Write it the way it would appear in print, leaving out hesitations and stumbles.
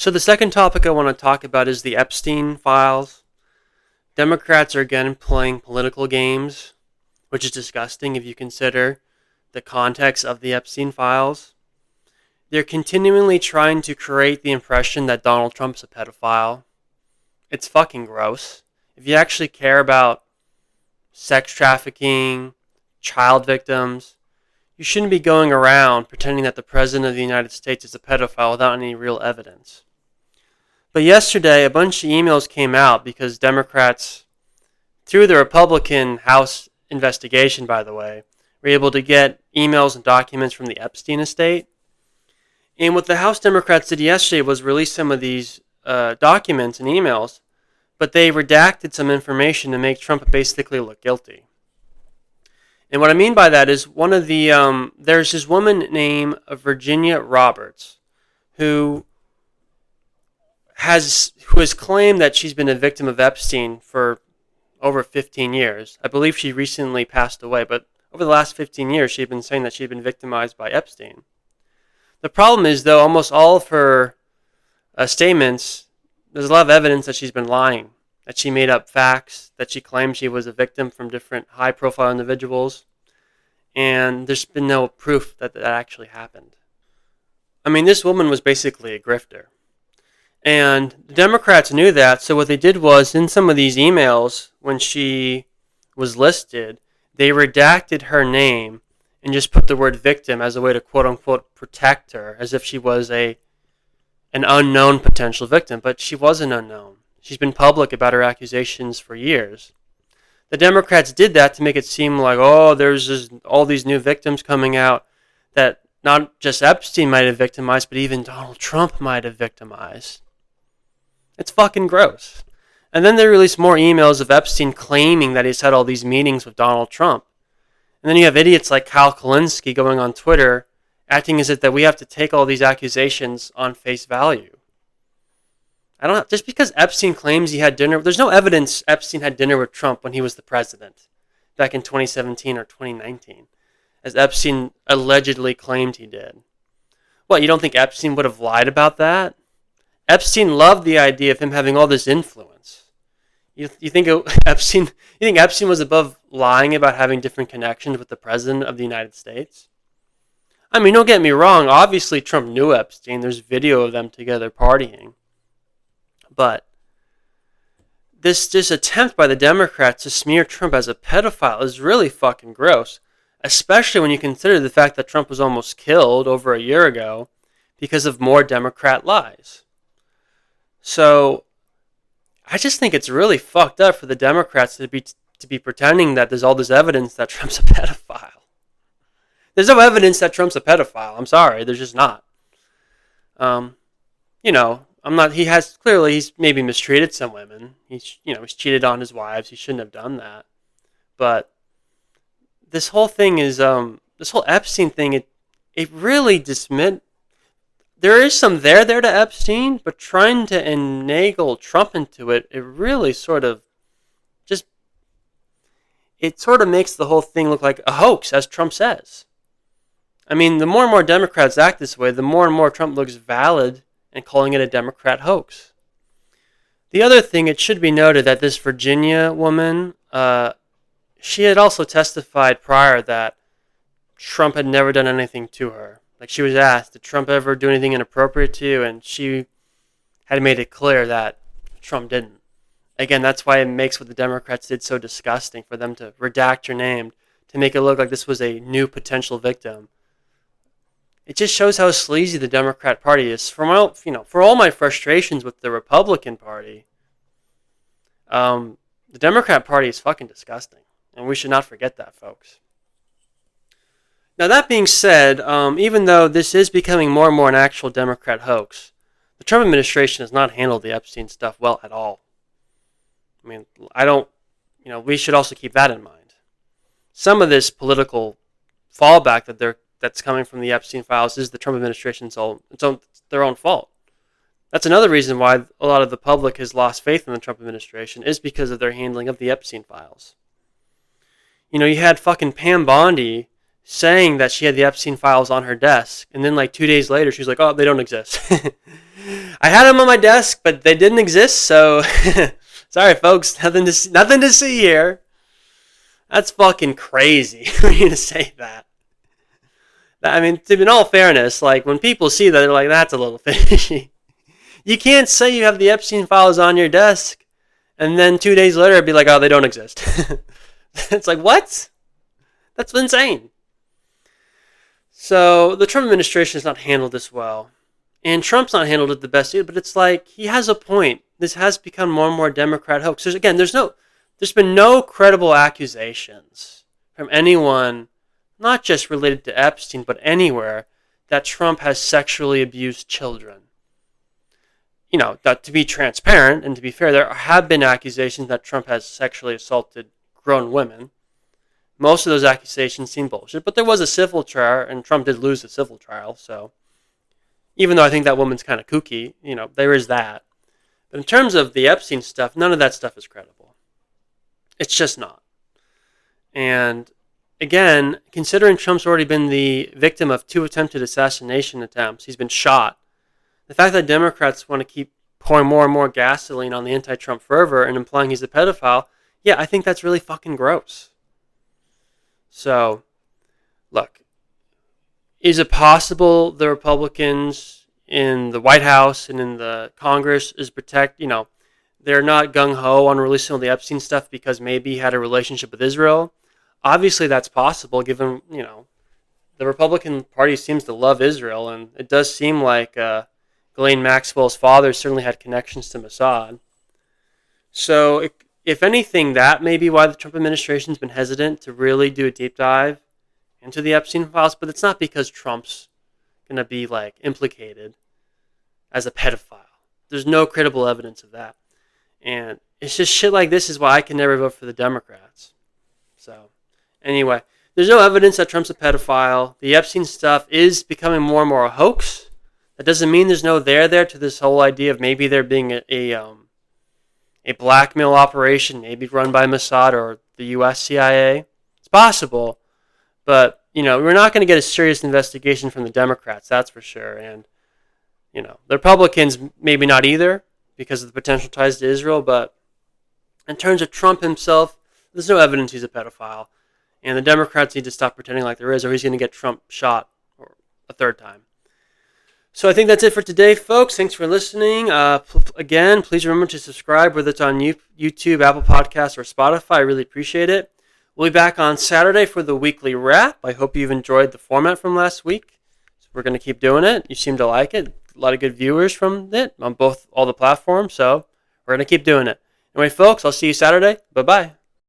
So the second topic I want to talk about is the Epstein files. Democrats are again playing political games, which is disgusting if you consider the context of the Epstein files. They're continually trying to create the impression that Donald Trump's a pedophile. It's fucking gross. If you actually care about sex trafficking, child victims, you shouldn't be going around pretending that the President of the United States is a pedophile without any real evidence. But yesterday, a bunch of emails came out because Democrats, through the Republican House investigation, by the way, were able to get emails and documents from the Epstein estate. And what the House Democrats did yesterday was release some of these documents and emails, but they redacted some information to make Trump basically look guilty. And what I mean by that is there's this woman named Virginia Roberts who has claimed that she's been a victim of Epstein for over 15 years. I believe she recently passed away, but over the last 15 years, she'd been saying that she'd been victimized by Epstein. The problem is, though, almost all of her statements, there's a lot of evidence that she's been lying, that she made up facts, that she claimed she was a victim from different high-profile individuals, and there's been no proof that that actually happened. I mean, this woman was basically a grifter. And the Democrats knew that, so what they did was, in some of these emails, when she was listed, they redacted her name and just put the word victim as a way to quote-unquote protect her, as if she was an unknown potential victim. But she was an unknown. She's been public about her accusations for years. The Democrats did that to make it seem like, there's all these new victims coming out that not just Epstein might have victimized, but even Donald Trump might have victimized. It's fucking gross. And then they released more emails of Epstein claiming that he's had all these meetings with Donald Trump. And then you have idiots like Kyle Kulinski going on Twitter acting as if that we have to take all these accusations on face value. Just because Epstein claims he had dinner, there's no evidence Epstein had dinner with Trump when he was the president back in 2017 or 2019, as Epstein allegedly claimed he did. What, you don't think Epstein would have lied about that? Epstein loved the idea of him having all this influence. You think Epstein was above lying about having different connections with the President of the United States? I mean, don't get me wrong. Obviously, Trump knew Epstein. There's video of them together partying. But this attempt by the Democrats to smear Trump as a pedophile is really fucking gross, especially when you consider the fact that Trump was almost killed over a year ago because of more Democrat lies. So I just think it's really fucked up for the Democrats to be pretending that there's all this evidence that Trump's a pedophile. There's no evidence that Trump's a pedophile. I'm sorry, there's just not. He's maybe mistreated some women. He's cheated on his wives. He shouldn't have done that. But this whole thing is, this whole Epstein thing, it really dismissed. There is some there to Epstein, but trying to finagle Trump into it, it really sort of makes the whole thing look like a hoax, as Trump says. I mean, the more and more Democrats act this way, the more and more Trump looks valid in calling it a Democrat hoax. The other thing, it should be noted that this Virginia woman, she had also testified prior that Trump had never done anything to her. Like, she was asked, did Trump ever do anything inappropriate to you? And she had made it clear that Trump didn't. Again, that's why it makes what the Democrats did so disgusting, for them to redact your name, to make it look like this was a new potential victim. It just shows how sleazy the Democrat Party is. For all my frustrations with the Republican Party, the Democrat Party is fucking disgusting. And we should not forget that, folks. Now, that being said, even though this is becoming more and more an actual Democrat hoax, the Trump administration has not handled the Epstein stuff well at all. I mean, we should also keep that in mind. Some of this political fallback that's coming from the Epstein files is the Trump administration's their own fault. That's another reason why a lot of the public has lost faith in the Trump administration, is because of their handling of the Epstein files. You had fucking Pam Bondi saying that she had the Epstein files on her desk, and then like 2 days later she's like, oh, they don't exist. I had them on my desk, but they didn't exist, so sorry, folks. Nothing to see here. That's fucking crazy for you to say that. I mean, in all fairness, like when people see that, they're like, "That's a little fishy." You can't say you have the Epstein files on your desk, and then 2 days later be like, "Oh, they don't exist." It's like, what? That's insane. So the Trump administration has not handled this well. And Trump's not handled it the best either, but it's like, he has a point. This has become more and more Democrat hoax. There's been no credible accusations from anyone, not just related to Epstein, but anywhere, that Trump has sexually abused children. You know, that to be transparent and to be fair, there have been accusations that Trump has sexually assaulted grown women. Most of those accusations seem bullshit, but there was a civil trial, and Trump did lose the civil trial, so even though I think that woman's kind of kooky, you know, there is that. But in terms of the Epstein stuff, none of that stuff is credible. It's just not. And again, considering Trump's already been the victim of 2 attempted assassination attempts, he's been shot. The fact that Democrats want to keep pouring more and more gasoline on the anti-Trump fervor and implying he's a pedophile, yeah, I think that's really fucking gross. So, look, is it possible the Republicans in the White House and in the Congress they're not gung-ho on releasing all the Epstein stuff because maybe he had a relationship with Israel? Obviously that's possible given, the Republican Party seems to love Israel, and it does seem like Ghislaine Maxwell's father certainly had connections to Mossad. So if anything, that may be why the Trump administration's been hesitant to really do a deep dive into the Epstein files, but it's not because Trump's going to be implicated as a pedophile. There's no credible evidence of that. And it's just shit like this is why I can never vote for the Democrats. So, anyway, there's no evidence that Trump's a pedophile. The Epstein stuff is becoming more and more a hoax. That doesn't mean there's no there to this whole idea of maybe there being a blackmail operation, maybe run by Mossad or the U.S. CIA. It's possible, but we're not going to get a serious investigation from the Democrats, that's for sure. And the Republicans maybe not either because of the potential ties to Israel. But in terms of Trump himself, there's no evidence he's a pedophile, and the Democrats need to stop pretending like there is, or he's going to get Trump shot a third time. So I think that's it for today, folks. Thanks for listening. Again, please remember to subscribe, whether it's on YouTube, Apple Podcasts, or Spotify. I really appreciate it. We'll be back on Saturday for the weekly wrap. I hope you've enjoyed the format from last week. So we're going to keep doing it. You seem to like it. A lot of good viewers from it on all the platforms. So we're going to keep doing it. Anyway, folks, I'll see you Saturday. Bye-bye.